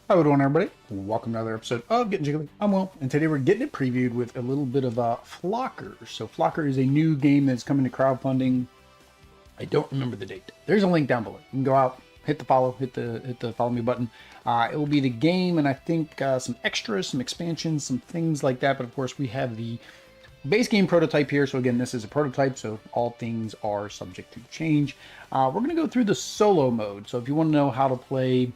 Hello doing everybody. Welcome to another episode of Getting Jiggly. I'm Will, and today we're getting it previewed with a little bit of Flocker. So Flocker is a new game that's coming to crowdfunding. I don't remember the date. There's a link down below. You can go out, hit the follow, hit the follow me button. It will be the game, and I think some extras, some expansions, some things like that. But of course, we have the base game prototype here. So again, this is a prototype, so all things are subject to change. We're going to go through the solo mode. So if you want to know how to play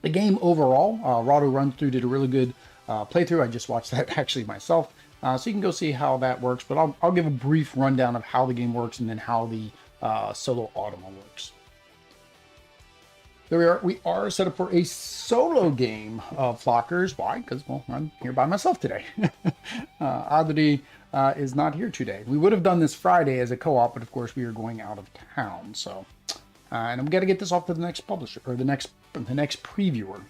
the game overall, Rado Run Through did a really good playthrough. I just watched that actually myself. So you can go see how that works, but I'll give a brief rundown of how the game works and then how the solo Automa works. There we are. We are set up for a solo game of Flockers. Why? Because, well, I'm here by myself today. Oddity is not here today. We would have done this Friday as a co-op, but of course we are going out of town. So, and I'm gonna get this off to the next publisher or the next previewer.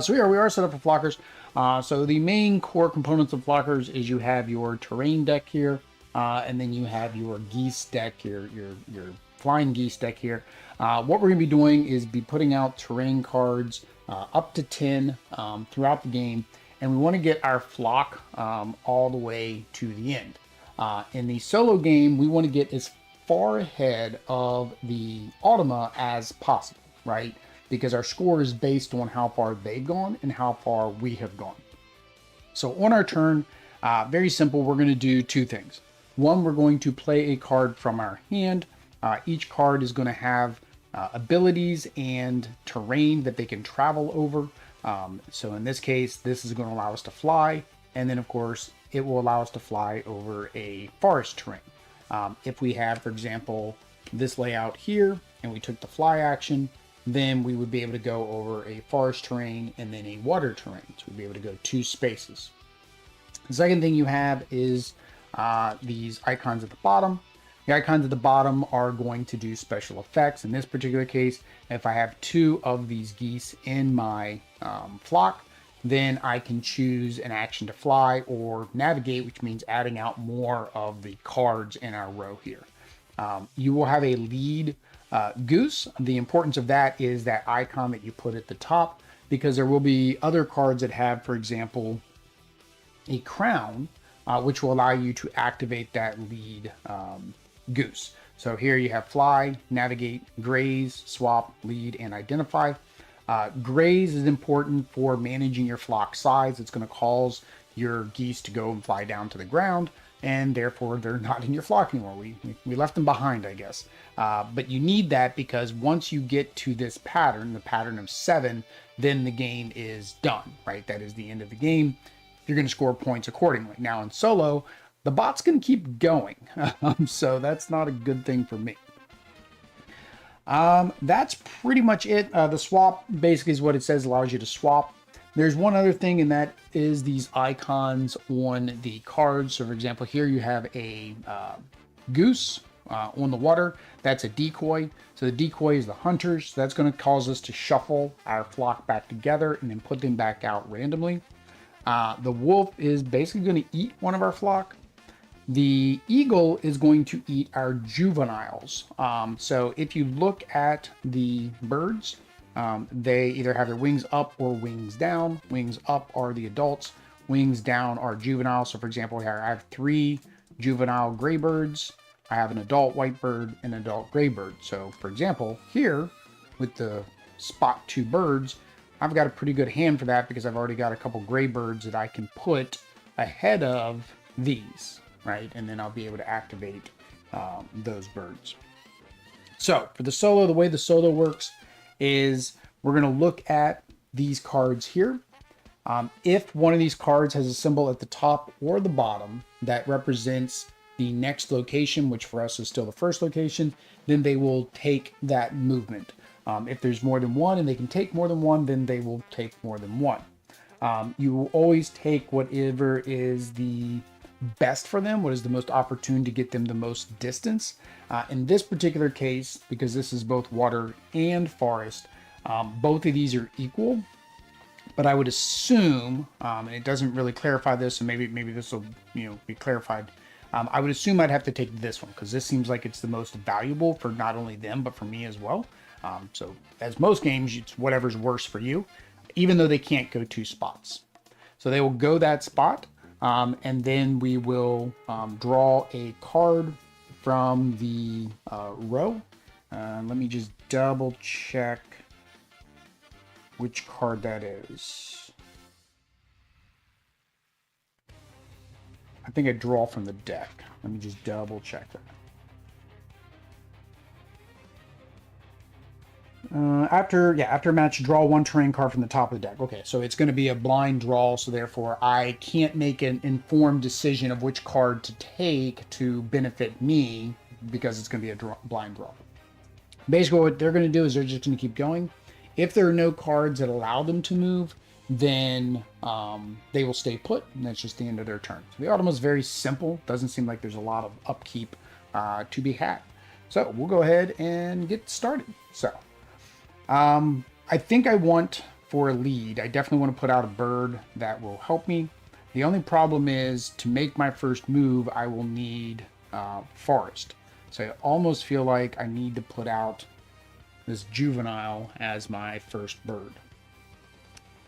So we are set up for Flockers. So the main core components of Flockers is you have your terrain deck here, and then you have your geese deck, your flying geese deck here. What we're going to be doing is be putting out terrain cards up to 10 throughout the game, and we want to get our flock all the way to the end. In the solo game, we want to get as far ahead of the Automa as possible, right? Because our score is based on how far they've gone and how far we have gone. So on our turn, very simple, we're going to do two things. One, we're going to play a card from our hand. Each card is going to have abilities and terrain that they can travel over. So in this case, this is going to allow us to fly. And then of course, it will allow us to fly over a forest terrain. If we have, for example, this layout here, and we took the fly action, then we would be able to go over a forest terrain and then a water terrain. So we'd be able to go two spaces. The second thing you have is these icons at the bottom. The icons at the bottom are going to do special effects. In this particular case, if I have two of these geese in my flock, then I can choose an action to fly or navigate, which means adding out more of the cards in our row here. You will have a lead goose. The importance of that is that icon that you put at the top, because there will be other cards that have, for example, a crown, which will allow you to activate that lead goose. So here you have fly, navigate, graze, swap, lead, and identify. Graze is important for managing your flock size. It's going to cause your geese to go and fly down to the ground, and therefore they're not in your flock anymore. We left them behind, I guess. But you need that because once you get to this pattern, the pattern of 7, then the game is done, right? That is the end of the game. You're going to score points accordingly. Now in solo, the bot's going to keep going. So that's not a good thing for me. That's pretty much it. The swap basically is what it says, allows you to swap. There's one other thing, and that is these icons on the cards. So for example, here you have a goose on the water. That's a decoy. So the decoy is the hunters. So that's going to cause us to shuffle our flock back together and then put them back out randomly. The wolf is basically going to eat one of our flock. The eagle is going to eat our juveniles. So if you look at the birds, they either have their wings up or wings down. Wings up are the adults, wings down are juveniles. So for example, here I have 3 juvenile gray birds. I have an adult white bird and an adult gray bird. So for example, here with the spot 2 birds, I've got a pretty good hand for that because I've already got a couple gray birds that I can put ahead of these, right? And then I'll be able to activate those birds. So for the solo, the way the solo works is we're going to look at these cards here. If one of these cards has a symbol at the top or the bottom that represents the next location, which for us is still the first location, then they will take that movement. If there's more than one and they can take more than one, then they will take more than one. You will always take whatever is the best for them, what is the most opportune to get them the most distance. In this particular case, because this is both water and forest, both of these are equal. But I would assume, and it doesn't really clarify this, and maybe this will be clarified. I would assume I'd have to take this one because this seems like it's the most valuable for not only them but for me as well. So as most games, it's whatever's worse for you. even though they can't go 2 spots. So they will go that spot, and then we will draw a card from the row. Let me just double check which card that is. I think I draw from the deck. Let me just double check that. After a match, draw 1 terrain card from the top of the deck. Okay, so it's going to be a blind draw, so therefore I can't make an informed decision of which card to take to benefit me because it's going to be a blind draw. Basically, what they're going to do is they're just going to keep going. If there are no cards that allow them to move, then they will stay put, and that's just the end of their turn. So the Automa is very simple. Doesn't seem like there's a lot of upkeep to be had. So we'll go ahead and get started. So I think I want, for a lead, I definitely want to put out a bird that will help me. The only problem is, to make my first move, I will need forest. So I almost feel like I need to put out this juvenile as my first bird.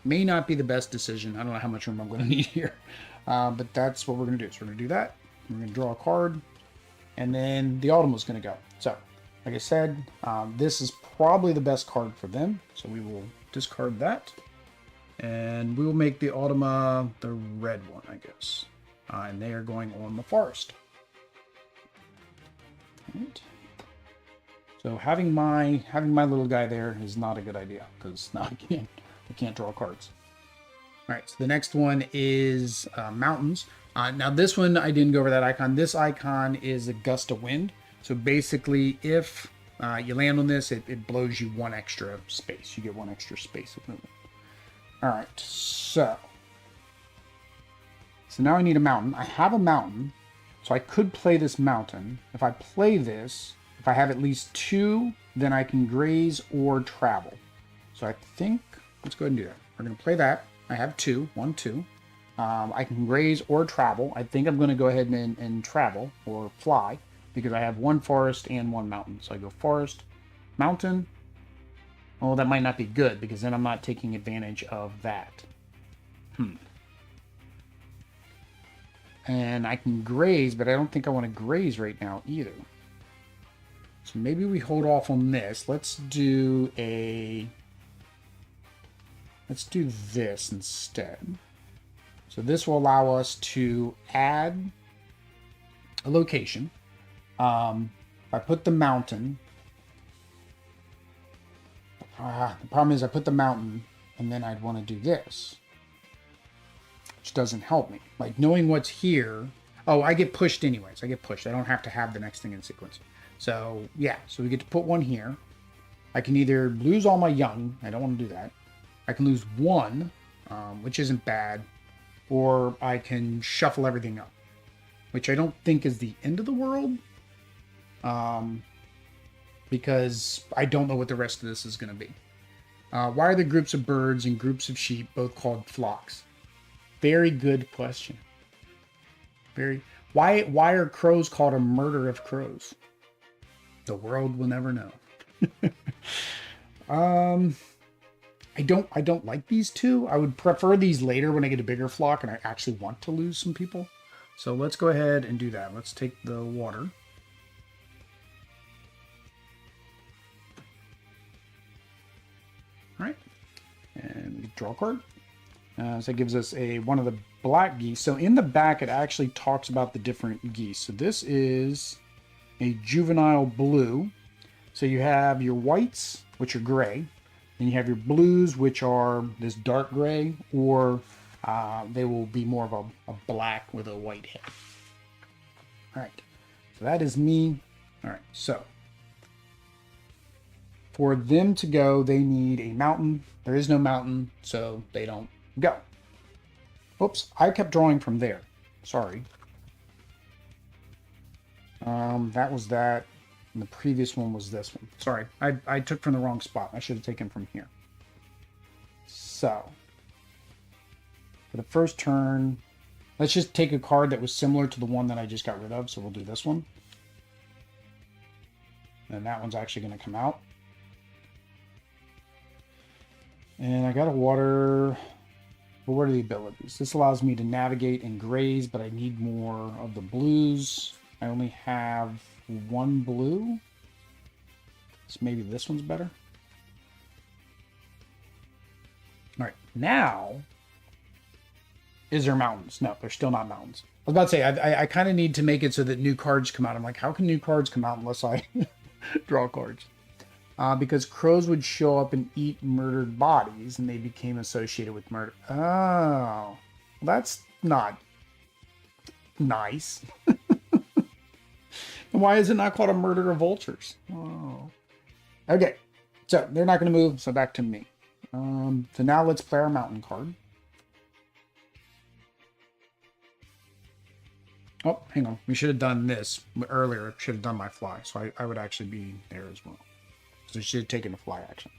May not be the best decision. I don't know how much room I'm going to need here. But that's what we're going to do. So we're going to do that. We're going to draw a card. And then the Automa is going to go. So, like I said, this is probably the best card for them. So we will discard that. And we will make the Automa the red one, I guess. And they are going on the forest. Right. So having my little guy there is not a good idea, because now I can't draw cards. All right, so the next one is mountains. Now this one, I didn't go over that icon. This icon is a gust of wind. So basically, if you land on this, it blows you 1 extra space. You get 1 extra space of movement. All right, so now I need a mountain. I have a mountain, so I could play this mountain. If I play this, if I have at least 2, then I can graze or travel. So I think, let's go ahead and do that. We're going to play that. I have 2, 1, 2. I can graze or travel. I think I'm going to go ahead and travel or fly, because I have 1 forest and 1 mountain. So I go forest, mountain. Oh, that might not be good, because then I'm not taking advantage of that. And I can graze, but I don't think I want to graze right now either. So maybe we hold off on this. Let's do this instead. So this will allow us to add a location. If I put the mountain, the problem is I put the mountain and then I'd want to do this, which doesn't help me. Like, knowing what's here. Oh, I get pushed anyways. I get pushed. I don't have to have the next thing in sequence. So yeah, so we get to put 1 here. I can either lose all my young. I don't want to do that. I can lose 1, which isn't bad. Or I can shuffle everything up, which I don't think is the end of the world. Because I don't know what the rest of this is going to be. Why are the groups of birds and groups of sheep both called flocks? Very good question. Why are crows called a murder of crows? The world will never know. I don't like these 2. I would prefer these later when I get a bigger flock and I actually want to lose some people. So let's go ahead and do that. Let's take the water. All right, and we draw a card. So that gives us one of the black geese. So in the back, it actually talks about the different geese. So this is a juvenile blue. So you have your whites, which are gray. Then you have your blues, which are this dark gray, or they will be more of a black with a white head. All right, so that is me. All right, so for them to go, they need a mountain. There is no mountain, so they don't go. Oops, I kept drawing from there. Sorry. That was that. And the previous one was this one. Sorry, I took from the wrong spot. I should have taken from here. So, for the first turn, let's just take a card that was similar to the one that I just got rid of. So we'll do this one. And that one's actually going to come out. And I got a water. But what are the abilities? This allows me to navigate and graze, but I need more of the blues. I only have one blue. So maybe this one's better. All right, now, is there mountains? No, there's still not mountains. I was about to say, I kind of need to make it so that new cards come out. I'm like, how can new cards come out unless I draw cards? Because crows would show up and eat murdered bodies, and they became associated with murder. Oh, that's not nice. Why is it not called a murder of vultures? Oh. Okay, so they're not going to move, so back to me. So now let's play our mountain card. Oh, hang on. We should have done this earlier. Should have done my fly, so I would actually be there as well. So we should have taken a fly action.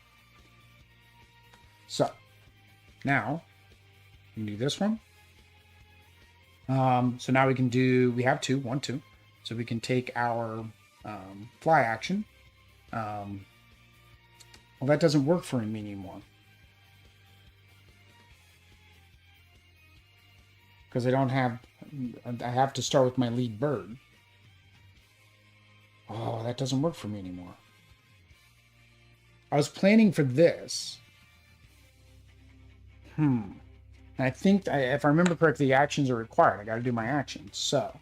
So now we can do this one. So now we can do, we have two, 1, 2. So we can take our fly action. Well, that doesn't work for me anymore. Because I don't have, I have to start with my lead bird. Oh, that doesn't work for me anymore. I was planning for this. I think, if I remember correctly, the actions are required. I got to do my actions. So,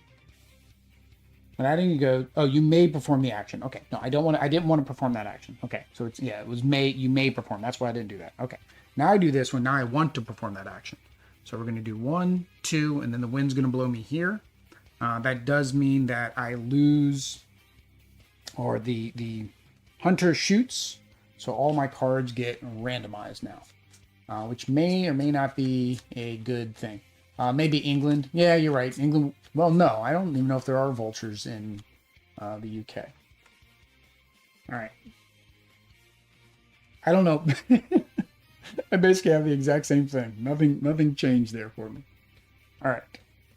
but I didn't go. Oh, you may perform the action. Okay, no, I don't want to. I didn't want to perform that action. Okay, so it's, yeah, it was may. You may perform. That's why I didn't do that. Okay, now I do this one. Now I want to perform that action. So we're going to do 1, 2, and then the wind's going to blow me here. That does mean that I lose, or the hunter shoots. So all my cards get randomized now, which may or may not be a good thing. Maybe England. Yeah, you're right. England. Well, no, I don't even know if there are vultures in the UK. All right. I don't know. I basically have the exact same thing. Nothing changed there for me. All right.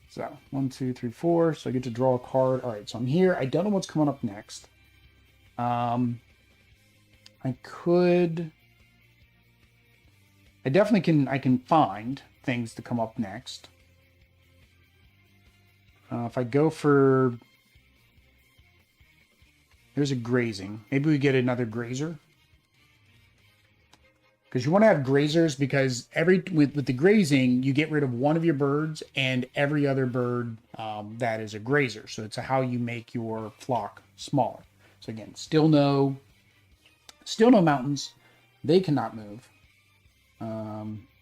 So 1, 2, 3, 4. So I get to draw a card. All right. So I'm here. I don't know what's coming up next. I definitely can. I can find things to come up next. If I go for, there's a grazing. Maybe we get another grazer. Because you want to have grazers, because with the grazing, you get rid of one of your birds and every other bird that is a grazer. So it's how you make your flock smaller. So again, still no mountains. They cannot move.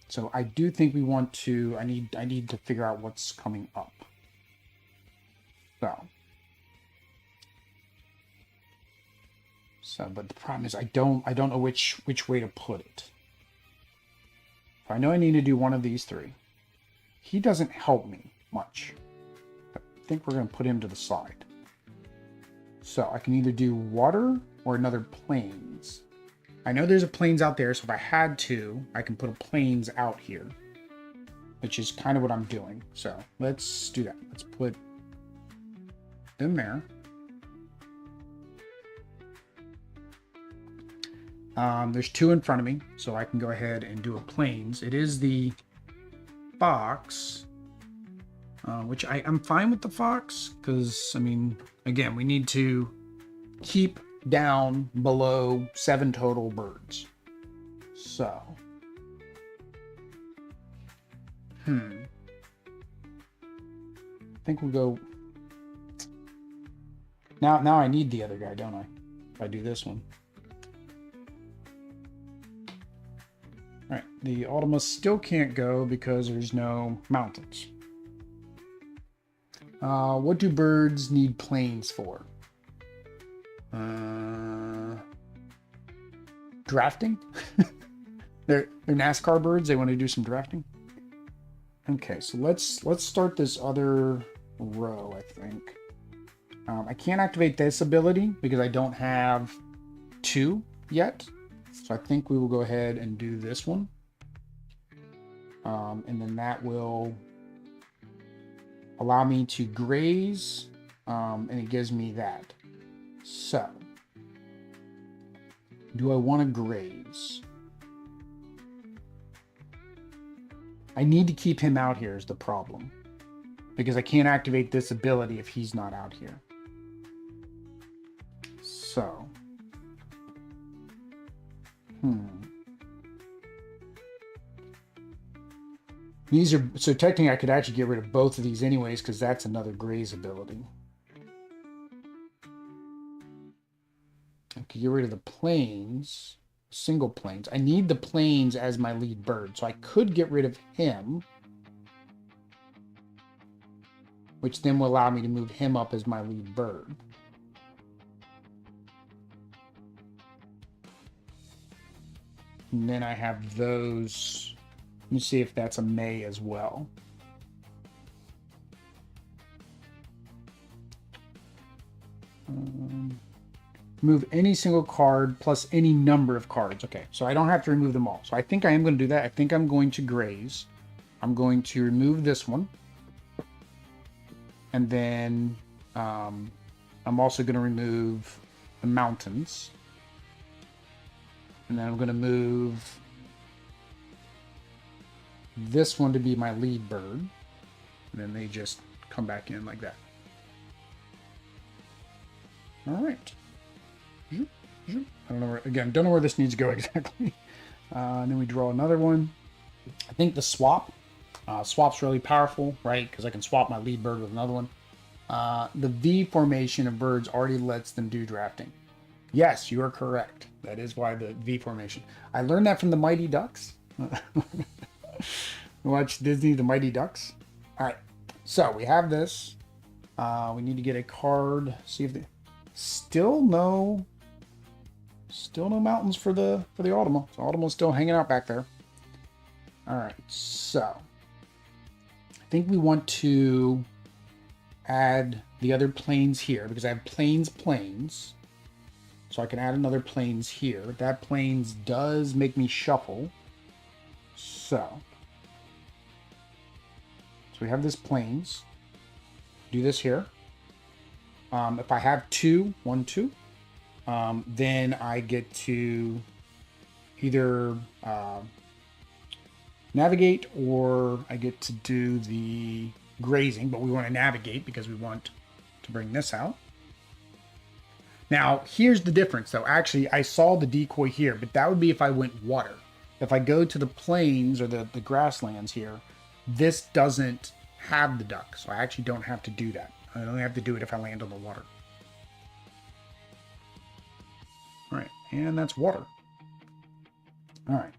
So I do think we want to. I need to figure out what's coming up. So, but the problem is I don't know which way to put it. I know I need to do one of these 3. He doesn't help me much. I think we're going to put him to the side. So I can either do water or another plains. I know there's a plains out there, so if I had to, I can put a plains out here, which is kind of what I'm doing. So let's do that. Let's put them there. There's 2 in front of me, so I can go ahead and do a plains. It is the fox, which I'm fine with the fox, because, I mean, again, we need to keep down below 7 total birds. So, I think we'll go. Now I need the other guy, don't I? If I do this one. All right, the Ultima still can't go because there's no mountains. What do birds need plains for? Drafting? They're NASCAR birds. They want to do some drafting. Okay, so let's start this other row, I think. I can't activate this ability because I don't have 2 yet. So I think we will go ahead and do this one. And then that will allow me to graze. And it gives me that. So, do I want to graze? I need to keep him out here is the problem. Because I can't activate this ability if he's not out here. So. These are, so technically I could actually get rid of both of these anyways, because that's another graze ability. I could get rid of the planes, single planes. I need the planes as my lead bird, so I could get rid of him, which then will allow me to move him up as my lead bird. And then I have those. Let me see if that's a May as well. Move any single card plus any number of cards. Okay, so I don't have to remove them all. So I think I am going to do that. I think I'm going to graze. I'm going to remove this one. And then I'm also going to remove the mountains. And then I'm going to move this one to be my lead bird. And then they just come back in like that. All right. I don't know where, again, don't know where this needs to go exactly. And then we draw another one. I think the swap. Swap's really powerful, right? Because I can swap my lead bird with another one. The V formation of birds already lets them do drafting. Yes, you are correct. That is why the V formation. I learned that from the Mighty Ducks. Watch Disney, the Mighty Ducks. All right, so we have this. We need to get a card. See if they still no mountains for the Automol. So Automel's still hanging out back there. All right, so I think we want to add the other planes here because I have planes. So I can add another planes here. That planes does make me shuffle. So we have this planes. Do this here. If I have 2, 1, 2, then I get to either navigate or I get to do the grazing, but we want to navigate because we want to bring this out. Now, here's the difference though. Actually, I saw the decoy here, but that would be if I went water. If I go to the plains or the grasslands here, this doesn't have the duck, so I actually don't have to do that. I only have to do it if I land on the water. All right, and that's water. All right,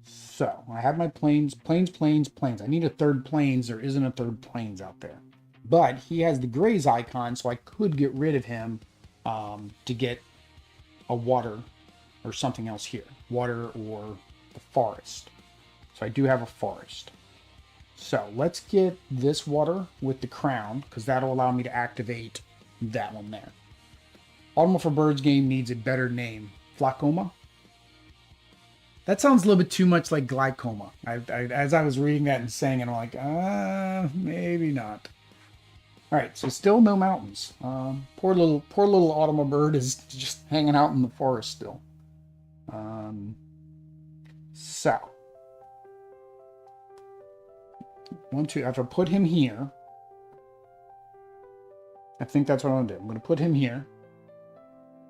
so I have my plains. I need a third plains. There isn't a third plains out there. But he has the graze icon, so I could get rid of him to get a water or something else here. Water or the forest. So I do have a forest. So let's get this water with the crown, because that'll allow me to activate that one there. Automol for Birds game needs a better name. Flacoma? That sounds a little bit too much like glycoma. As I was reading that and saying it, I'm like, maybe not. All right, so still no mountains. Poor little Automol bird is just hanging out in the forest still. So, if I put him here, I think that's what I'm gonna do. I'm gonna put him here.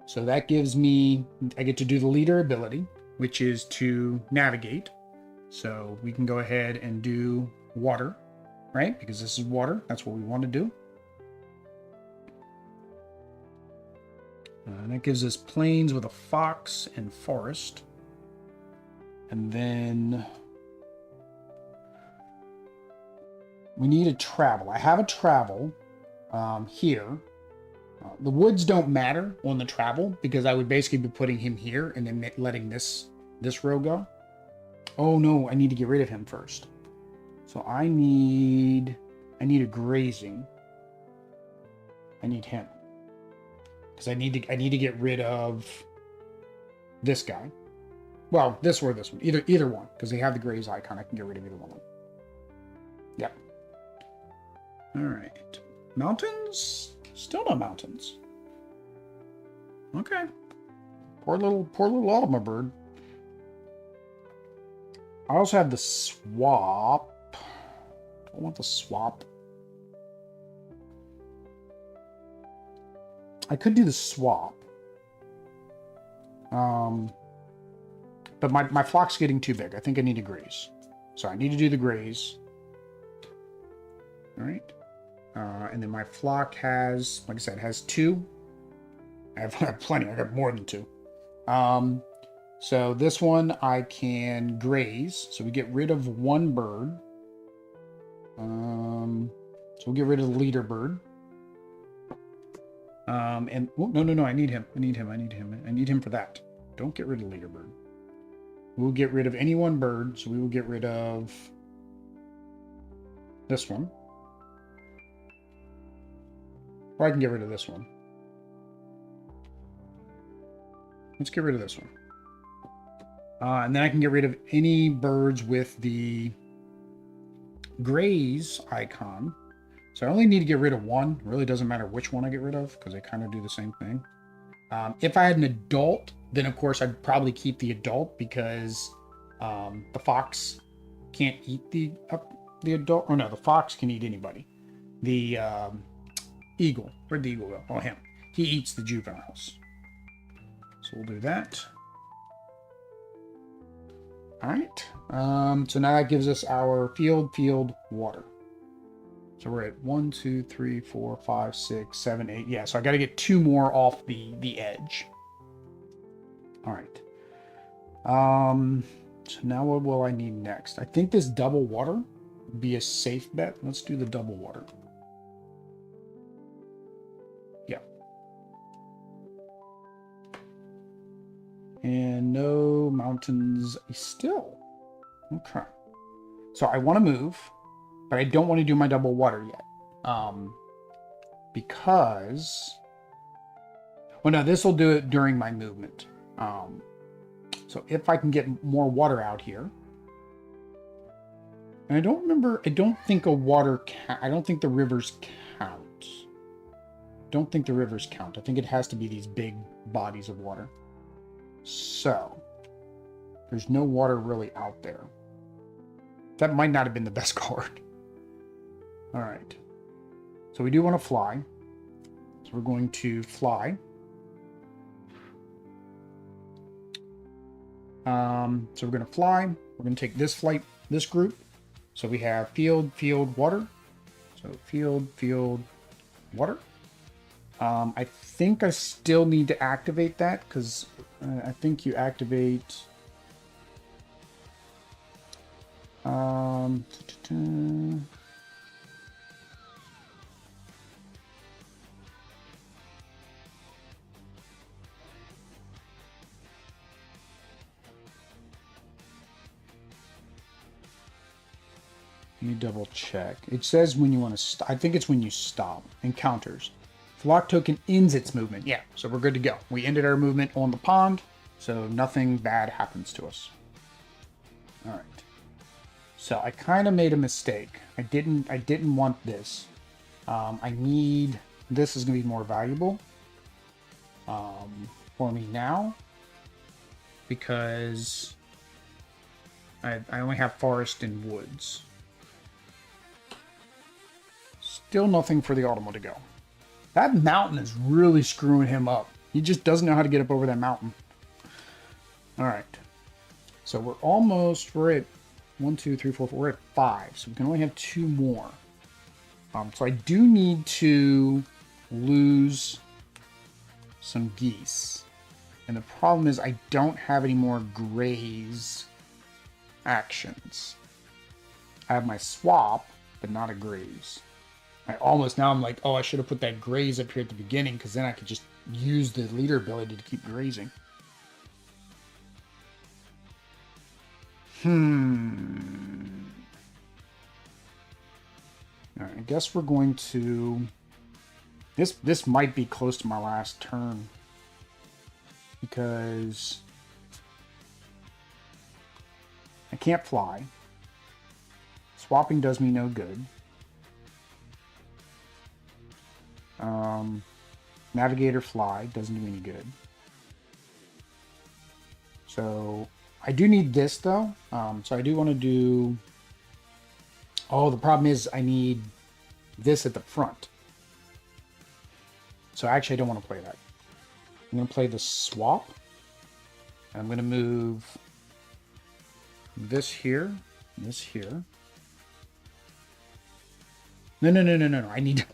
So that gives me, I get to do the leader ability, which is to navigate. So we can go ahead and do water, right? Because this is water. That's what we want to do. And that gives us plains with a fox and forest. And then we need a travel. I have a travel here. The woods don't matter on the travel because I would basically be putting him here and then letting this row go. Oh no, I need to get rid of him first. So I need a grazing. I need him. Because I need to get rid of this guy. Well, this or this one. Either one. Because they have the graze icon. I can get rid of either one. Yep. Alright. Mountains? Still no mountains. Okay. Poor little Automol bird. I also have the swap. I want the swap. I could do the swap. But my flock's getting too big. I think I need to graze. So I need to do the graze. All right. And then my flock has, like I said, has 2. I have plenty. I got more than 2. So this one I can graze. So we get rid of 1 bird. So we'll get rid of the leader bird. And oh, no, I need him. I need him for that. Don't get rid of the leader bird. We'll get rid of any 1 bird. So we will get rid of this one. Or I can get rid of this one. Let's get rid of this one. And then I can get rid of any birds with the graze icon. So I only need to get rid of 1. It really doesn't matter which one I get rid of because they kind of do the same thing. If I had an adult, then of course I'd probably keep the adult because the fox can't eat the adult. Or no, the fox can eat anybody. The eagle. Where'd the eagle go? Oh, him. He eats the juveniles. So we'll do that. All right. So now that gives us our field, water. So we're at 1, 2, 3, 4, 5, 6, 7, 8. Yeah, so I got to get 2 more off the edge. All right. So now what will I need next? I think this double water would be a safe bet. Let's do the double water. Yeah. And no mountains still. Okay. So I want to move, but I don't want to do my double water yet. Because... Well, no, this will do it during my movement. So if I can get more water out here... And I don't remember... I don't think I don't think the rivers count. Don't think the rivers count. I think it has to be these big bodies of water. So... There's no water really out there. That might not have been the best card. All right. So we do want to fly. So we're going to fly. So we're going to fly. We're going to take this flight, this group. So we have field, water. So field, water. I think I still need to activate that because I think you activate... Let me double check. It says when you want to I think it's when you stop. Encounters. Flock token ends its movement. Yeah, so we're good to go. We ended our movement on the pond, so nothing bad happens to us. All right. So I kind of made a mistake. I didn't want this. I need... This is going to be more valuable for me now because I only have forest and woods. Still nothing for the Automo to go. That mountain is really screwing him up. He just doesn't know how to get up over that mountain. All right. So we're at 1, 2, 3, 4, 4. We're at 5. So we can only have 2 more. So I do need to lose some geese. And the problem is I don't have any more graze actions. I have my swap, but not a graze. Now I'm like, oh, I should have put that graze up here at the beginning because then I could just use the leader ability to keep grazing. All right, I guess we're going to... This might be close to my last turn because I can't fly. Swapping does me no good. Navigator fly doesn't do any good. So I do need this though. So I do want to do. Oh, the problem is I need this at the front. So actually, I don't want to play that. I'm going to play the swap. And I'm going to move this here, this here. No. I need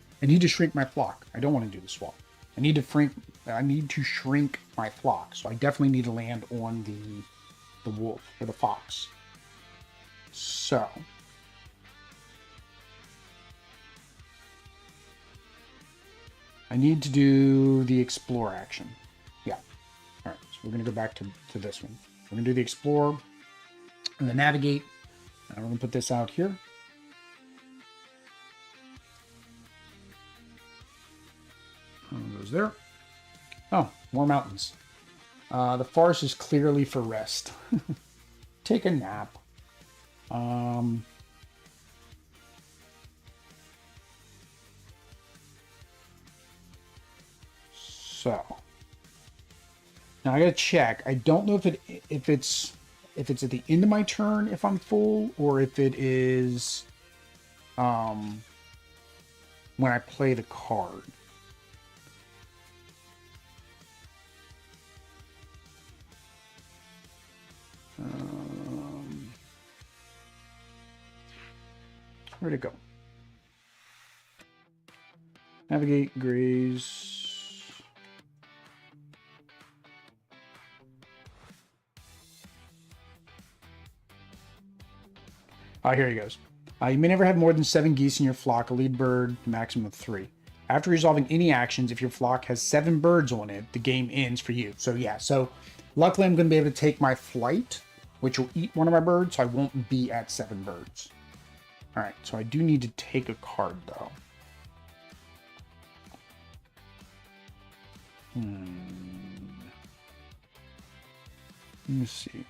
to shrink my flock. I don't want to do the swap. I need to shrink my flock. So I definitely need to land on the wolf or the fox. So I need to do the explore action. Yeah. All right. So we're going to go back to this one. We're going to do the explore and the navigate. And we're going to put this out here. Goes there. Oh, more mountains. The forest is clearly for rest. Take a nap. So now I gotta check. I don't know if it's at the end of my turn if I'm full, or if it is when I play the card. Where'd it go? Navigate, graze. Here he goes. You may never have more than 7 geese in your flock, a lead bird, maximum of 3. After resolving any actions, if your flock has 7 birds on it, the game ends for you. So yeah, so luckily I'm going to be able to take my flight, which will eat one of my birds, so I won't be at 7 birds. All right, so I do need to take a card, though. Let me see.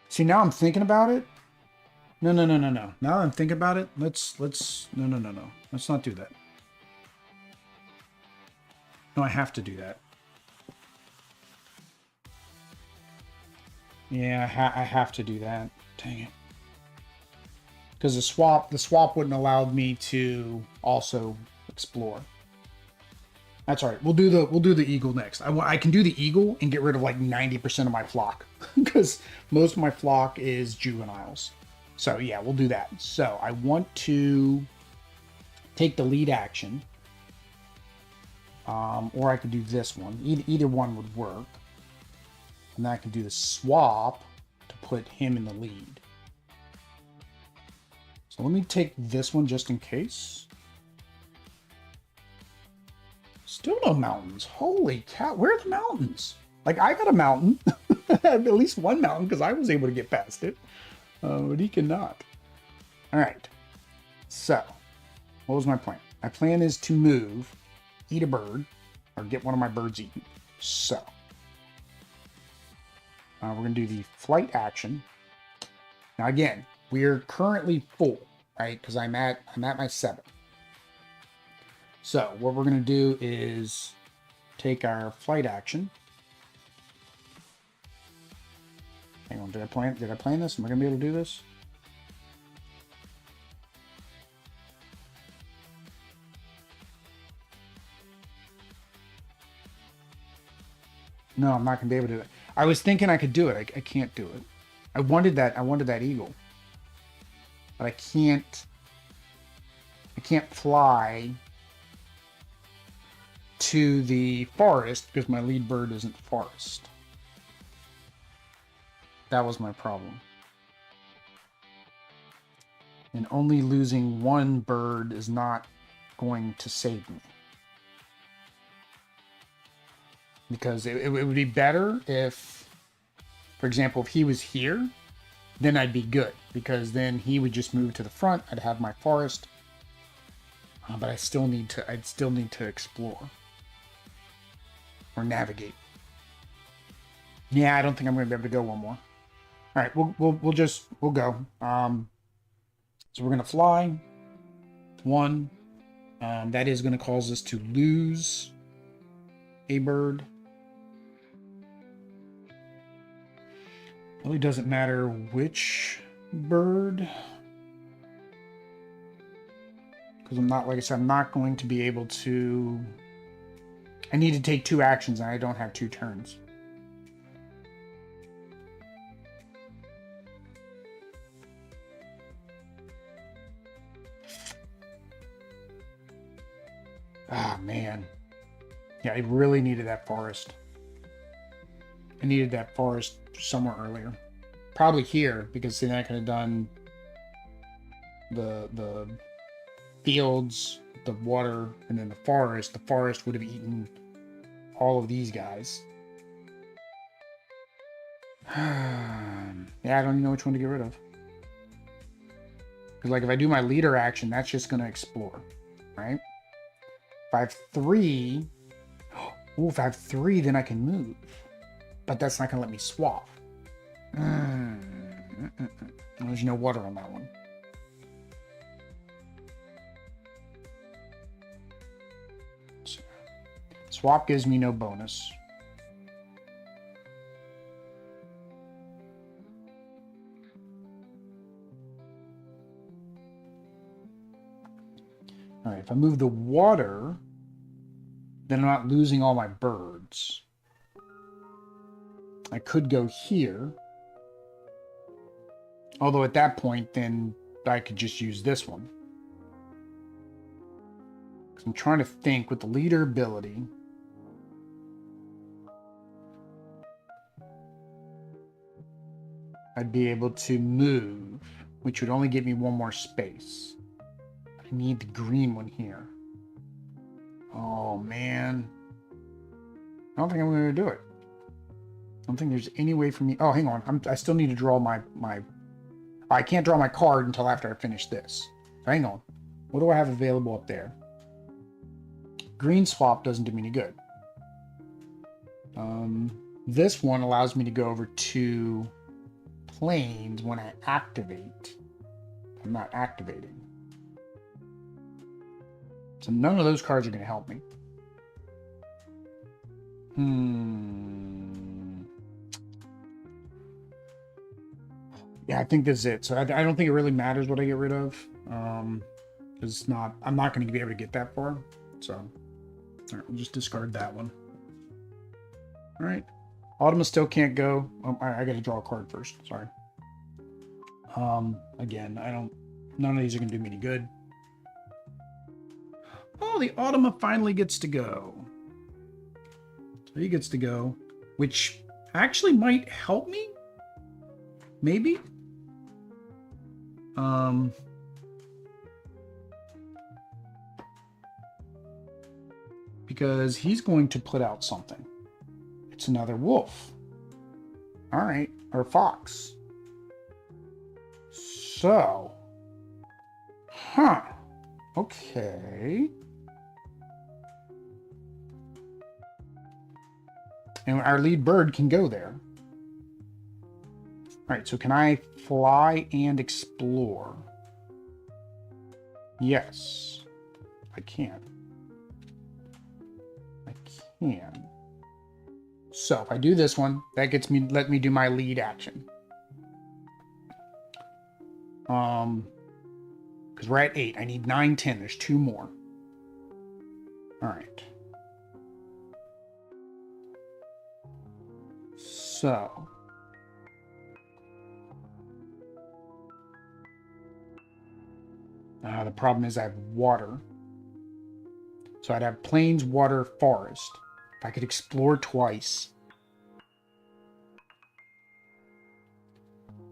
See, now I'm thinking about it. No. Now I'm thinking about it. No. Let's not do that. No, I have to do that. Yeah, I have to do that. Dang it. Because the swap wouldn't allow me to also explore. That's all right. We'll do the eagle next. I can do the eagle and get rid of like 90% of my flock because most of my flock is juveniles. So yeah, we'll do that. So I want to take the lead action, or I could do this one. Either one would work, and then I can do the swap to put him in the lead. So let me take this one just in case. Still no mountains. Holy cow. Where are the mountains? Like, I got a mountain. I have at least one mountain because I was able to get past it. But he cannot. All right. So, what was my plan? My plan is to move, eat a bird, or get one of my birds eaten. So, we're going to do the flight action. Now, again, we're currently full, right? Because I'm at my 7. So what we're going to do is take our flight action. Hang on, did I plan this? Am I going to be able to do this? No, I'm not going to be able to do it. I was thinking I could do it. I can't do it. I wanted that eagle. But I can't fly to the forest because my lead bird isn't forest. That was my problem. And only losing one bird is not going to save me. Because it would be better if, for example, if he was here, then I'd be good. Because then he would just move to the front. I'd have my forest. But I'd still need to explore. Or navigate. Yeah, I don't think I'm going to be able to go one more. All right, we'll go. So we're going to fly. 1. That is going to cause us to lose a bird. Really doesn't matter which bird. Because I'm not, like I said, I'm not going to be able to... I need to take 2 actions and I don't have 2 turns. Ah, man. Yeah, I really needed that forest. I needed that forest somewhere earlier. Probably here, because then I could have done the fields, the water, and then the forest. The forest would have eaten all of these guys. Yeah, I don't even know which one to get rid of. Because, like, if I do my leader action, that's just going to explore, right? If I have 3... Ooh, if I have 3, then I can move. But that's not going to let me swap. There's no water on that one. Swap gives me no bonus. All right, if I move the water, then I'm not losing all my birds. I could go here. Although at that point, then I could just use this one. Because I'm trying to think with the leader ability. I'd be able to move, which would only give me 1 more space. I need the green one here. Oh, man. I don't think I'm going to do it. I don't think there's any way for me... Oh, hang on. I still need to draw my... I can't draw my card until after I finish this. Hang on. What do I have available up there? Green swap doesn't do me any good. This one allows me to go over to planes when I activate. I'm not activating. So none of those cards are going to help me. Yeah, I think this is it. So I don't think it really matters what I get rid of. Because it's not... I'm not going to be able to get that far. So, all right, we'll just discard that one. All right. Automata still can't go. I got to draw a card first. Sorry. Again, none of these are going to do me any good. Oh, the Automata finally gets to go. So he gets to go, which actually might help me. Maybe. Because he's going to put out something. It's another wolf. All right, or fox. So, okay. And our lead bird can go there. All right, so can I fly and explore? Yes, I can. I can. So if I do this one, that gets me, let me do my lead action. Because we're at 8. I need 9, 10. There's 2 more. All right. So. The problem is I have water. So I'd have plains, water, forest. If I could explore twice.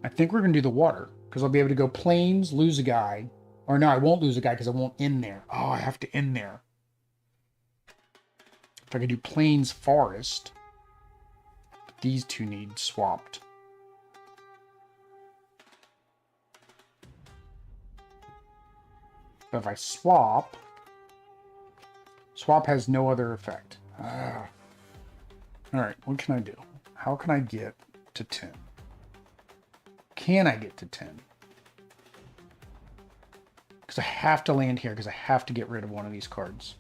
I think we're going to do the water. Because I'll be able to go plains, lose a guy. Or no, I won't lose a guy because I won't end there. Oh, I have to end there. If I could do plains, forest. These 2 need swapped. But if I swap has no other effect. All right, what can I do? How can I get to 10? Can I get to 10? Because I have to land here because I have to get rid of one of these cards.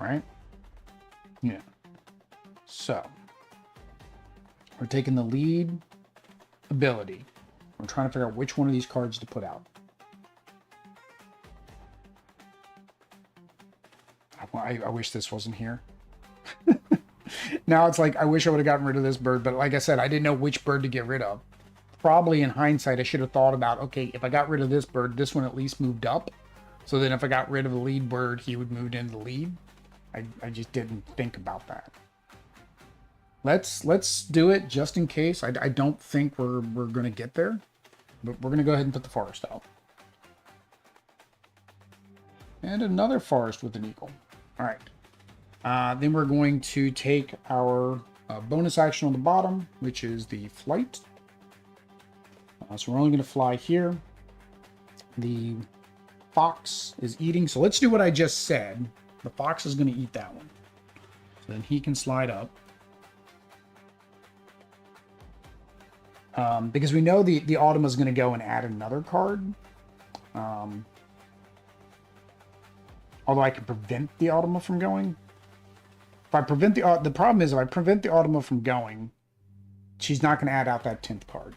Right? Yeah. So. We're taking the lead ability. We're trying to figure out which one of these cards to put out. I wish this wasn't here. Now it's like, I wish I would have gotten rid of this bird, but like I said, I didn't know which bird to get rid of. Probably in hindsight, I should have thought about, okay, if I got rid of this bird, this one at least moved up. So then if I got rid of the lead bird, he would move into the lead. I just didn't think about that. Let's do it just in case. I don't think we're going to get there, but we're going to go ahead and put the forest out. And another forest with an eagle. All right. Then we're going to take our bonus action on the bottom, which is the flight. So we're only going to fly here. The fox is eating. So let's do what I just said. The fox is going to eat that one. So then he can slide up. Because we know the Automa is going to go and add another card. Although I can prevent the Automa from going. If I prevent the problem is if I prevent the Automa from going, she's not going to add out that 10th card.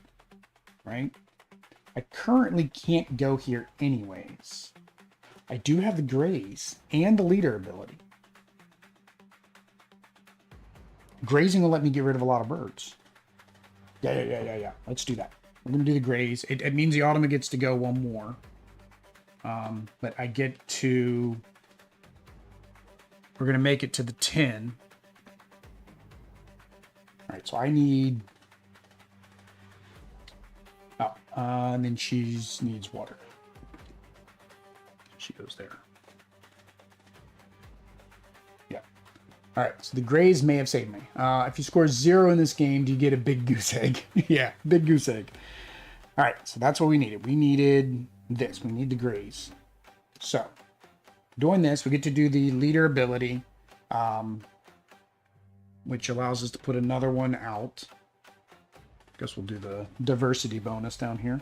Right? I currently can't go here anyways. I do have the graze and the leader ability. Grazing will let me get rid of a lot of birds. Yeah. Let's do that. We're going to do the graze. It means the Automa gets to go one more. But I get to... We're going to make it to the 10. All right, so I need... Oh, and then she needs water. She goes there. Yeah. All right, so the graze may have saved me. If you score 0 in this game, do you get a big goose egg? Yeah, big goose egg. All right, so that's what we needed. We needed this. We need the graze. So, doing this, we get to do the leader ability, which allows us to put another one out. Guess we'll do the diversity bonus down here.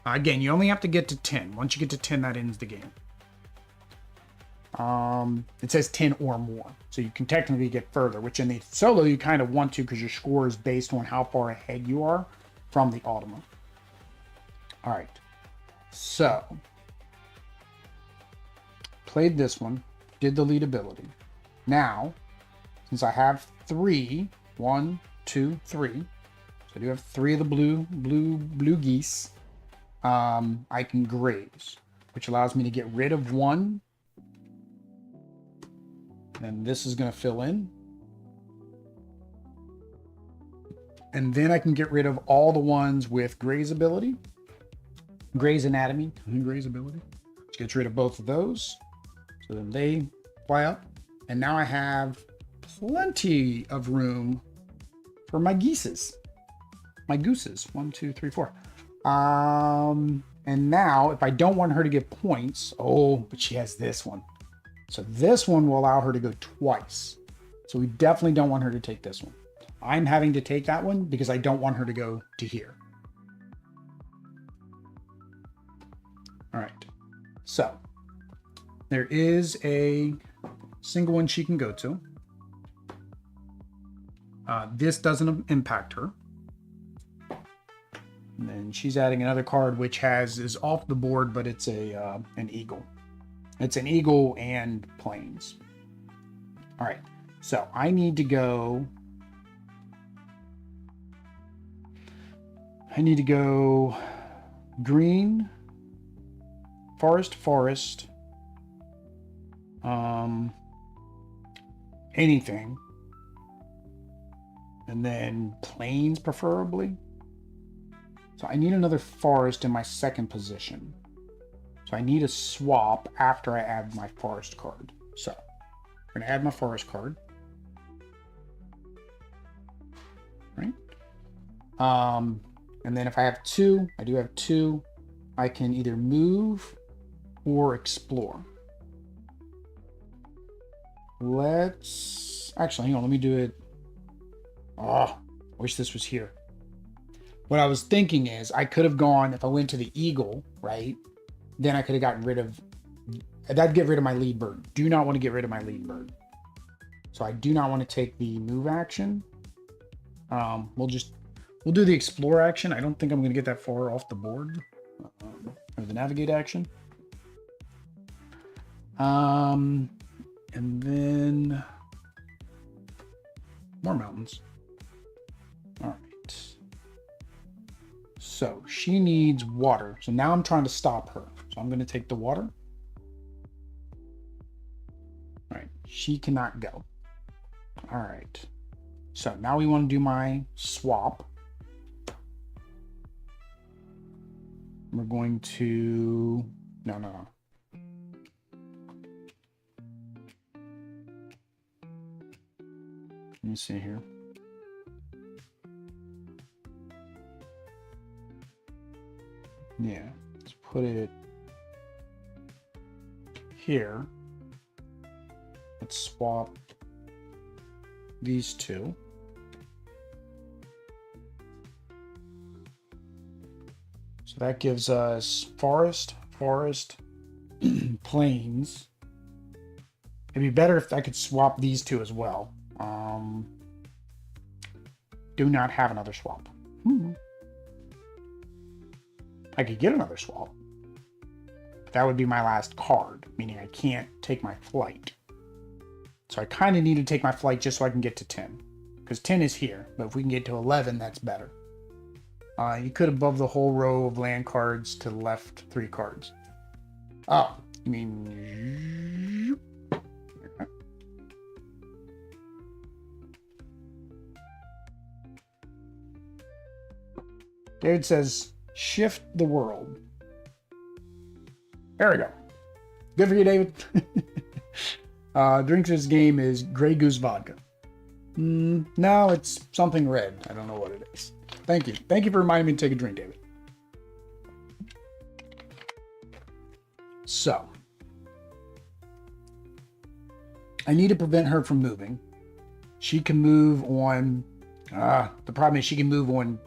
Again, you only have to get to 10. Once you get to 10, that ends the game. It says 10 or more. So you can technically get further, which in the solo you kind of want to because your score is based on how far ahead you are from the Automa. All right. So, played this one, did the lead ability. Now, since I have 3, 1, 2, 3, so I do have 3 of the blue geese, I can graze, which allows me to get rid of 1. And this is going to fill in. And then I can get rid of all the ones with graze ability. Graze anatomy and graze ability. Which gets rid of both of those. So then they fly up. And now I have plenty of room for my geeses. My gooses. 1, 2, 3, 4. And now, if I don't want her to get points... Oh, but she has this one. So this one will allow her to go twice. So we definitely don't want her to take this one. I'm having to take that one because I don't want her to go to here. All right. So there is a single one she can go to. This doesn't impact her. And then she's adding another card which is off the board, but it's an eagle. It's an eagle and planes. All right, so I need to go. Green, forest, anything, and then planes preferably. So I need another forest in my second position. So I need a swap after I add my forest card. So I'm going to add my forest card. Right? And then if I have 2, I do have 2, I can either move or explore. Actually, hang on, let me do it. Oh, I wish this was here. What I was thinking is I could have gone, if I went to the eagle, right? Then I could have gotten rid of, that'd get rid of my lead bird. Do not want to get rid of my lead bird. So I do not want to take the move action. We'll do the explore action. I don't think I'm going to get that far off the board. Or the navigate action. And then more mountains. All right. So she needs water. So now I'm trying to stop her. So I'm going to take the water. All right. She cannot go. All right. So now we want to do my swap. We're going to... No. Let me see here. Yeah, let's put it here. Let's swap these two. So that gives us forest, plains. It'd be better if I could swap these two as well. Do not have another swap. I could get another swap. But that would be my last card, meaning I can't take my flight. So I kind of need to take my flight just so I can get to 10. Because 10 is here, but if we can get to 11, that's better. You could above the whole row of land cards to the left 3 cards. Oh, you mean... David says, shift the world. There we go. Good for you, David. Drink this game is Grey Goose vodka. No, it's something red. I don't know what it is. Thank you. Thank you for reminding me to take a drink, David. So, I need to prevent her from moving. She can move on... the problem is she can move on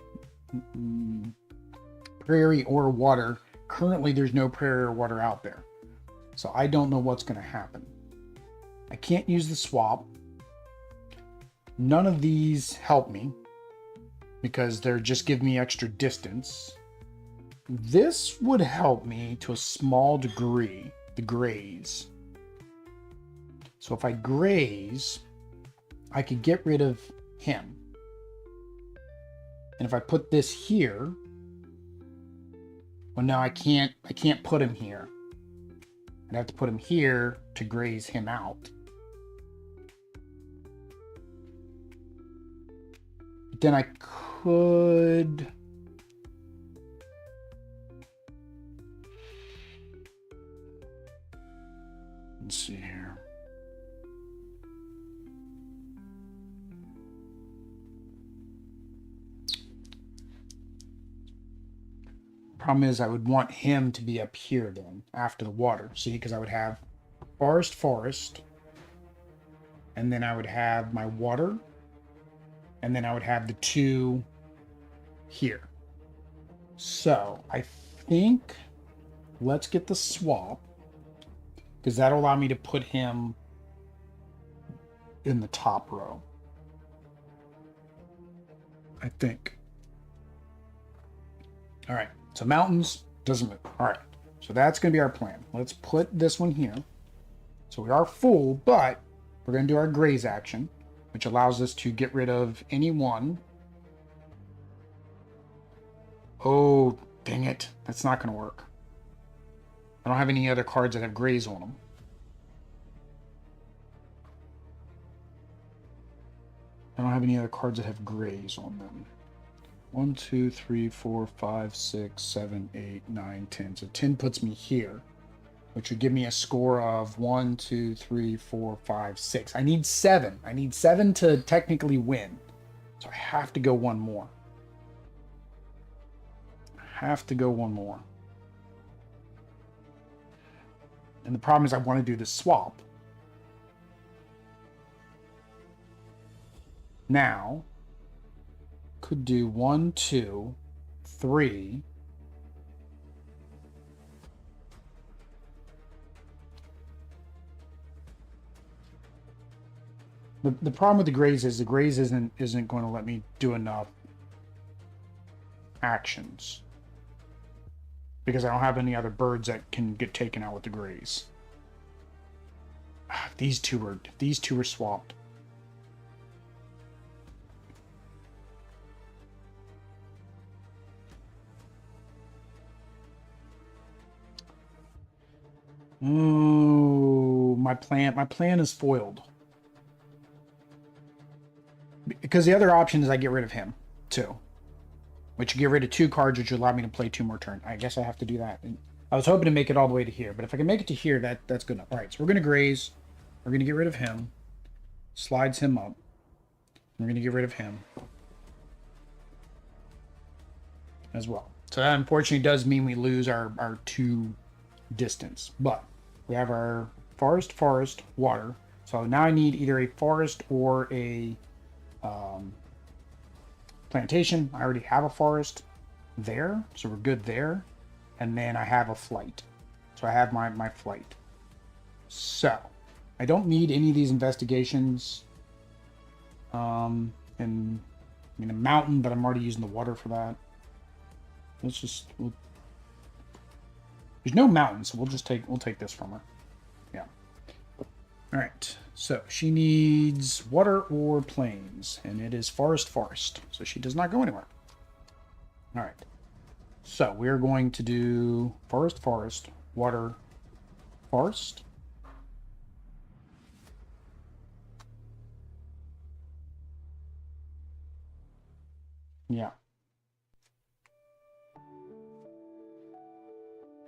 prairie or water. Currently, there's no prairie or water out there. So I don't know what's going to happen. I can't use the swap. None of these help me because they're just giving me extra distance. This would help me to a small degree, the graze. So if I graze, I could get rid of him. And if I put this here, well, now I can't put him here. I'd have to put him here to graze him out. But then I could... Let's see here. Problem is I would want him to be up here then after the water. See, because I would have forest, and then I would have my water, and then I would have the 2 here. So I think let's get the swap, because that'll allow me to put him in the top row. I think. All right. So mountains doesn't move. All right. So that's going to be our plan. Let's put this one here. So we are full, but we're going to do our graze action, which allows us to get rid of any one. Oh, dang it. That's not going to work. I don't have any other cards that have graze on them. I don't have any other cards that have graze on them. 1, 2, 3, 4, 5, 6, 7, 8, 9, 10. So 10 puts me here, which would give me a score of 1, 2, 3, 4, 5, 6. I need 7. I need 7 to technically win. So I have to go one more. I have to go one more. And the problem is I want to do this swap. Now, could do 1, 2, 3. The problem with the graze is isn't going to let me do enough actions because I don't have any other birds that can get taken out with the graze. These two are swapped. Oh, my plan is foiled. Because the other option is I get rid of him, too. Which you get rid of 2 cards, which would allow me to play 2 more turns. I guess I have to do that. And I was hoping to make it all the way to here, but if I can make it to here, that's good enough. Alright, so we're going to graze. We're going to get rid of him. Slides him up. We're going to get rid of him as well. So that unfortunately does mean we lose our 2 distance. But we have our forest, water. So now I need either a forest or a plantation. I already have a forest there, so we're good there. And then I have a flight. So I have my flight. So I don't need any of these investigations. And I mean a mountain, but I'm already using the water for that. There's no mountain, so we'll take this from her. Yeah. All right. So she needs water or plains, and it is forest. So she does not go anywhere. All right. So we're going to do forest, water, forest. Yeah.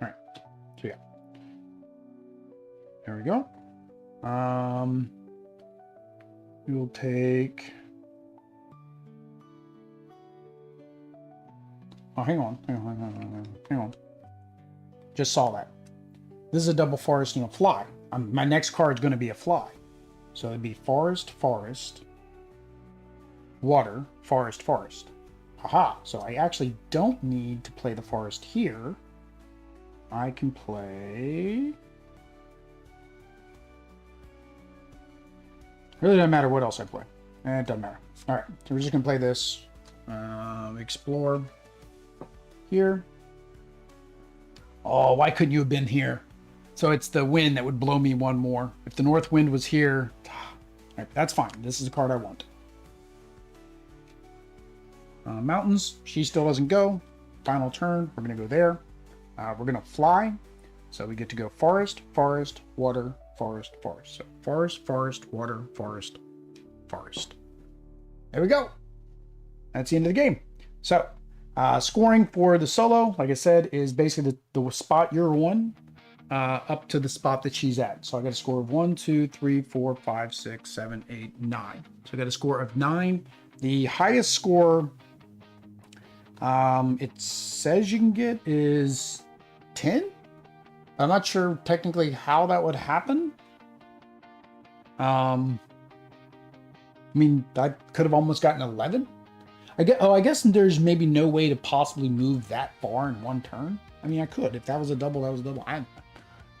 All right. So yeah. There we go. We'll take. Oh, hang on. Just saw that. This is a double forest and a fly. My next card is going to be a fly. So it'd be forest, water, forest. Haha. So I actually don't need to play the forest here. I can play. Really doesn't matter what else I play. It doesn't matter. All right, so we're just gonna play this. Explore here. Oh, why couldn't you have been here? So it's the wind that would blow me 1 more. If the north wind was here, right, that's fine. This is the card I want. Mountains. She still doesn't go. Final turn. We're gonna go there. We're gonna fly. So we get to go forest, water, forest. So forest, water, forest. There we go. That's the end of the game. So scoring for the solo, like I said, is basically the spot you're on up to the spot that she's at. So I got a score of 1, 2, 3, 4, 5, 6, 7, 8, 9. So I got a score of 9. The highest score it says you can get is 10. I'm not sure technically how that would happen. I mean, I could have almost gotten 11. I guess there's maybe no way to possibly move that far in 1 turn. I mean, I could. If that was a double, that was a double. I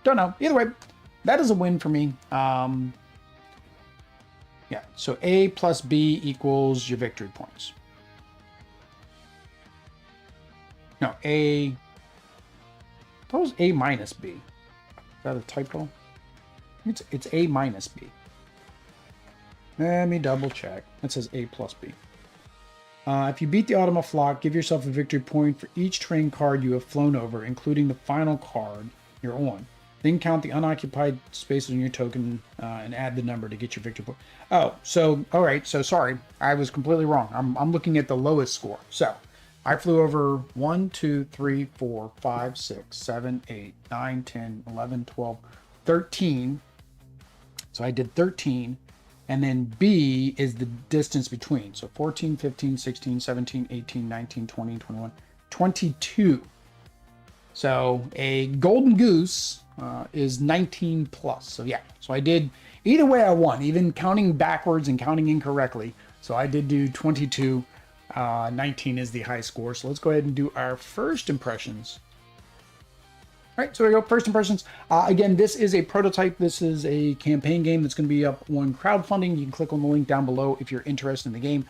don't know. Either way, that is a win for me. Yeah, so A plus B equals your victory points. No, that was A minus B. Is that a typo? It's A minus B. Let me double check. It says A plus B. If you beat the Automa flock, give yourself a victory point for each terrain card you have flown over, including the final card you're on. Then count the unoccupied spaces on your token and add the number to get your victory point. Oh, so, all right. So sorry, I was completely wrong. I'm looking at the lowest score. So I flew over 1, 2, 3, 4, 5, 6, 7, 8, 9, 10, 11, 12, 13. So I did 13. And then B is the distance between. So 14, 15, 16, 17, 18, 19, 20, 21, 22. So a golden goose is 19 plus. So yeah, so I did, either way I won, even counting backwards and counting incorrectly. So I did do 22. 19 is the high score. So let's go ahead and do our first impressions All right, so there we go. First impressions. Again, this is a prototype. This is a campaign game that's going to be up on crowdfunding. You can click on the link down below if you're interested in the game.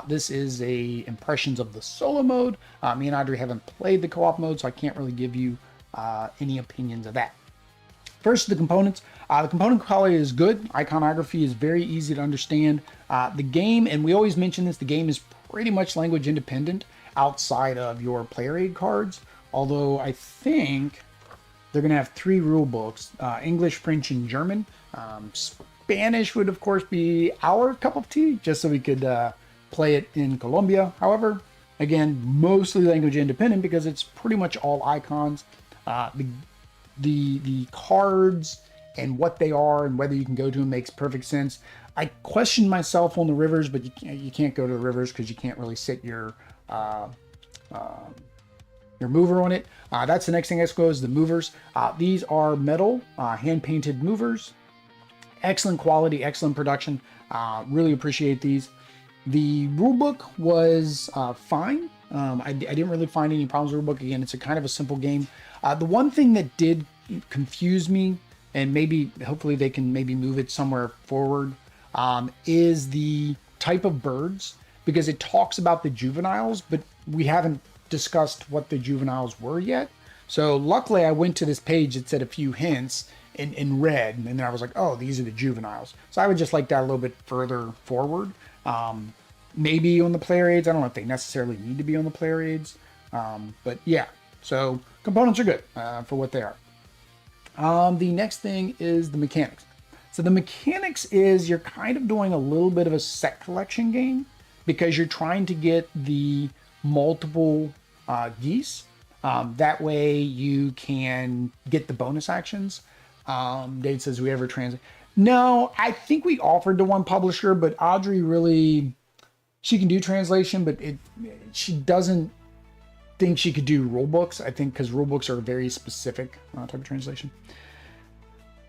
This is a impressions of the solo mode. Me and Audrey haven't played the co-op mode, so I can't really give you any opinions of that. First, the components. The component quality is good. Iconography is very easy to understand. The game, and we always mention this, the game is pretty much language independent outside of your player aid cards. Although I think they're going to have 3 rule books, English, French, and German. Spanish would, of course, be our cup of tea, just so we could play it in Colombia. However, again, mostly language independent because it's pretty much all icons. The cards and what they are and whether you can go to them makes perfect sense. I questioned myself on the rivers, but you can't go to the rivers because you can't really sit your mover on it. That's the next thing I suppose, the movers. These are metal, hand-painted movers. Excellent quality, excellent production. Really appreciate these. The rulebook was fine. I didn't really find any problems with the rulebook. Again, it's a kind of a simple game. The one thing that did confuse me, and maybe hopefully they can maybe move it somewhere forward, is the type of birds, because it talks about the juveniles, but we haven't discussed what the juveniles were yet. So luckily I went to this page that said a few hints in red, and then I was like, oh, these are the juveniles. So I would just like that a little bit further forward. Maybe on the player aids. I don't know if they necessarily need to be on the player aids. But yeah, so components are good for what they are. The next thing is the mechanics. So the mechanics is you're kind of doing a little bit of a set collection game because you're trying to get the multiple geese. That way you can get the bonus actions. Dave says, we ever translate? No, I think we offered to one publisher, but Audrey really, she can do translation, but she doesn't think she could do rule books. I think because rule books are a very specific type of translation.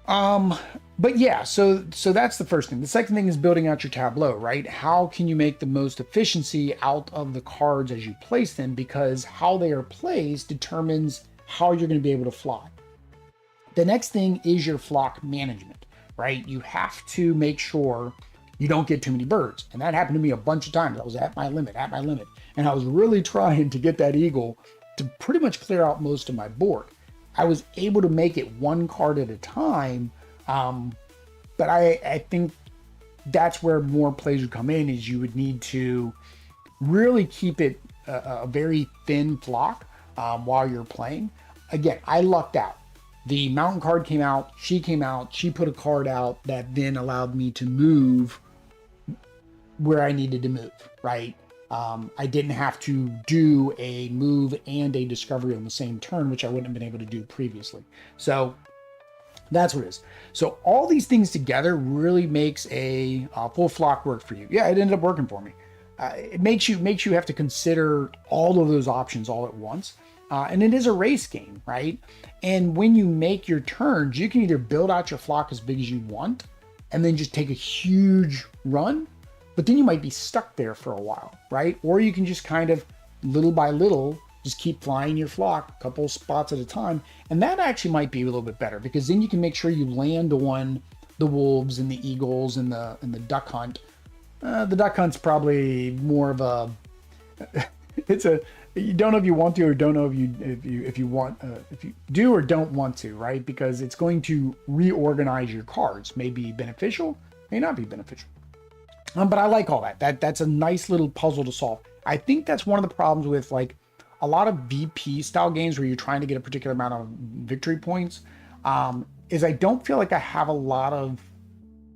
But yeah, so that's the first thing. The second thing is building out your tableau, right? How can you make the most efficiency out of the cards as you place them? Because how they are placed determines how you're going to be able to fly. The next thing is your flock management, right? You have to make sure you don't get too many birds. And that happened to me a bunch of times. I was at my limit. And I was really trying to get that eagle to pretty much clear out most of my board. I was able to make it one card at a time, but I think that's where more plays would come in, is you would need to really keep it a very thin flock while you're playing. Again, I lucked out. The mountain card came out, she put a card out that then allowed me to move where I needed to move, right? I didn't have to do a move and a discovery on the same turn, which I wouldn't have been able to do previously. So that's what it is. So all these things together really makes a full flock work for you. Yeah, it ended up working for me. It makes you have to consider all of those options all at once. And it is a race game, right? And when you make your turns, you can either build out your flock as big as you want and then just take a huge run, but then you might be stuck there for a while, right? Or you can just kind of little by little just keep flying your flock a couple spots at a time. And that actually might be a little bit better because then you can make sure you land on the wolves and the eagles and the duck hunt. The duck hunt's probably more of a you don't know if you want to or don't know if you do or don't want to, right? Because it's going to reorganize your cards. May be beneficial, may not be beneficial. But I like all that. That's a nice little puzzle to solve. I think that's one of the problems with like a lot of VP style games where you're trying to get a particular amount of victory points, is I don't feel like I have a lot of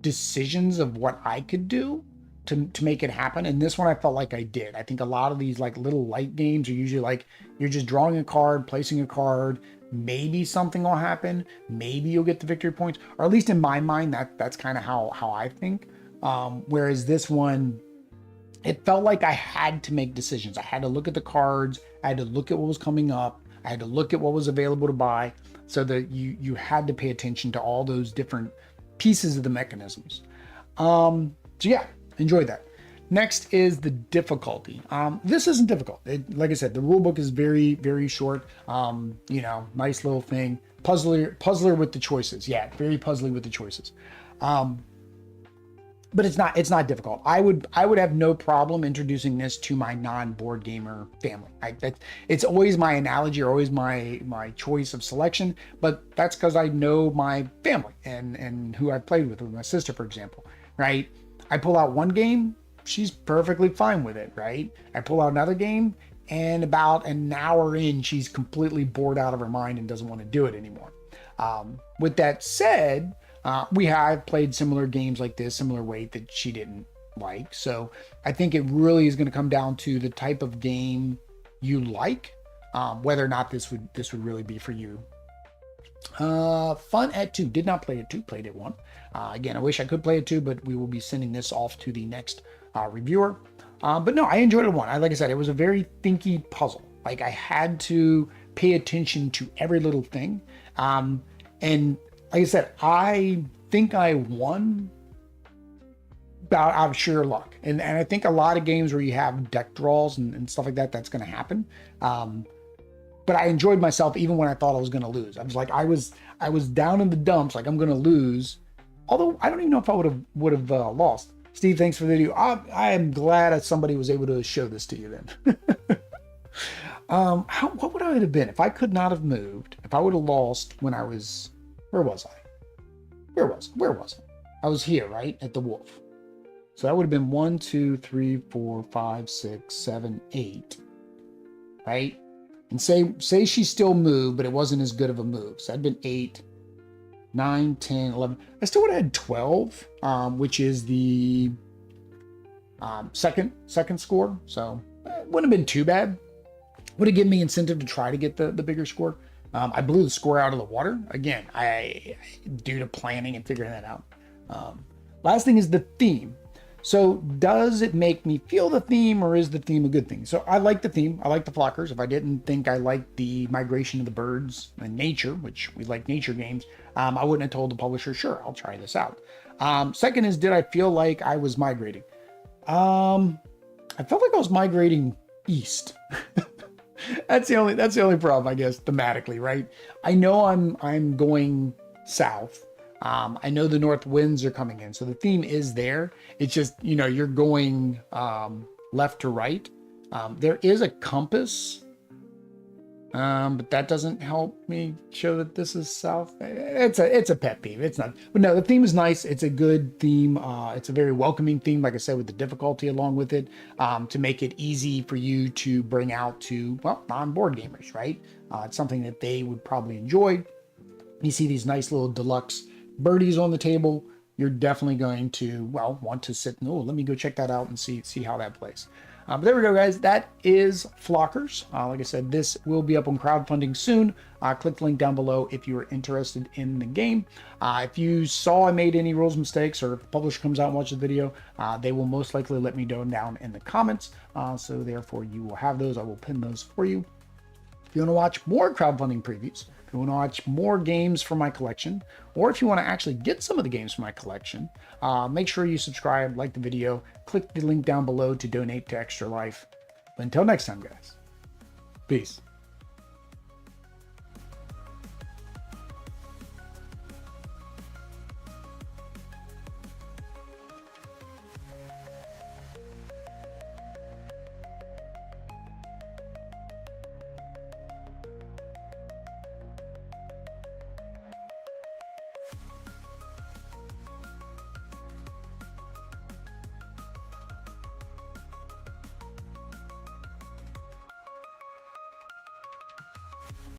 decisions of what I could do to make it happen. And this one I felt like I did. I think a lot of these like little light games are usually like you're just drawing a card, placing a card, maybe something will happen, maybe you'll get the victory points, or at least in my mind that's kind of how I think. Whereas this one, it felt like I had to make decisions. I had to look at the cards, I had to look at what was coming up, I had to look at what was available to buy, so that you had to pay attention to all those different pieces of the mechanisms. So yeah, enjoyed that. Next is the difficulty. This isn't difficult. Like I said, the rule book is very, very short. You know, nice little thing. Puzzler with the choices. Yeah, very puzzly with the choices. But it's not difficult. I would have no problem introducing this to my non-board gamer family. It's always my analogy, or always my choice of selection, but that's because I know my family and who I've played with my sister, for example, right? I pull out one game, she's perfectly fine with it, right? I pull out another game, and about an hour in, she's completely bored out of her mind and doesn't want to do it anymore. With that said, we have played similar games like this, similar weight that she didn't like. So I think it really is going to come down to the type of game you like, whether or not this would really be for you. Fun at 2. Did not play at 2, played at 1. Again, I wish I could play at 2, but we will be sending this off to the next reviewer. But no, I enjoyed it at 1. Like I said, it was a very thinky puzzle. Like, I had to pay attention to every little thing. And like I said, I think I won out of sheer luck. And I think a lot of games where you have deck draws and stuff like that, that's going to happen. But I enjoyed myself even when I thought I was going to lose. I was like, I was down in the dumps, like I'm going to lose. Although I don't even know if I would have lost. Steve, thanks for the video. I am glad that somebody was able to show this to you then. What would I have been if I could not have moved? If I would have lost when I was, where was I? Where was I? I was here, right? At the wolf. So that would have been 1, 2, 3, 4, 5, 6, 7, 8. Right? And say she still moved, but it wasn't as good of a move. So that'd been 8, 9, 10, 11. I still would have had 12, which is the second score. So it wouldn't have been too bad. Would have given me incentive to try to get the bigger score. I blew the score out of the water. Again, due to planning and figuring that out. Last thing is the theme. So does it make me feel the theme, or is the theme a good thing? So I like the theme. I like the flockers. If I didn't think I liked the migration of the birds and nature, which we like nature games, I wouldn't have told the publisher, sure, I'll try this out. Second is, did I feel like I was migrating? I felt like I was migrating east. That's the only problem, I guess, thematically, right? I know I'm going south. I know the north winds are coming in, so the theme is there. It's just, you're going left to right. There is a compass, but that doesn't help me show that this is south. It's a pet peeve. It's not, but no, the theme is nice. It's a good theme. It's a very welcoming theme, like I said, with the difficulty along with it, to make it easy for you to bring out to, well, non-board gamers, right? It's something that they would probably enjoy. You see these nice little deluxe birdies on the table. You're definitely going to, well, want to sit, let me go check that out and see how that plays. But there we go, guys. That is Flockers. Like I said, this will be up on crowdfunding soon. Click the link down below if you are interested in the game. If you saw I made any rules mistakes, or if the publisher comes out and watches the video, they will most likely let me know down in the comments. So therefore, you will have those. I will pin those for you. If you want to watch more crowdfunding previews, if you want to watch more games from my collection, or if you want to actually get some of the games from my collection, make sure you subscribe, like the video, click the link down below to donate to Extra Life. But until next time, guys, peace.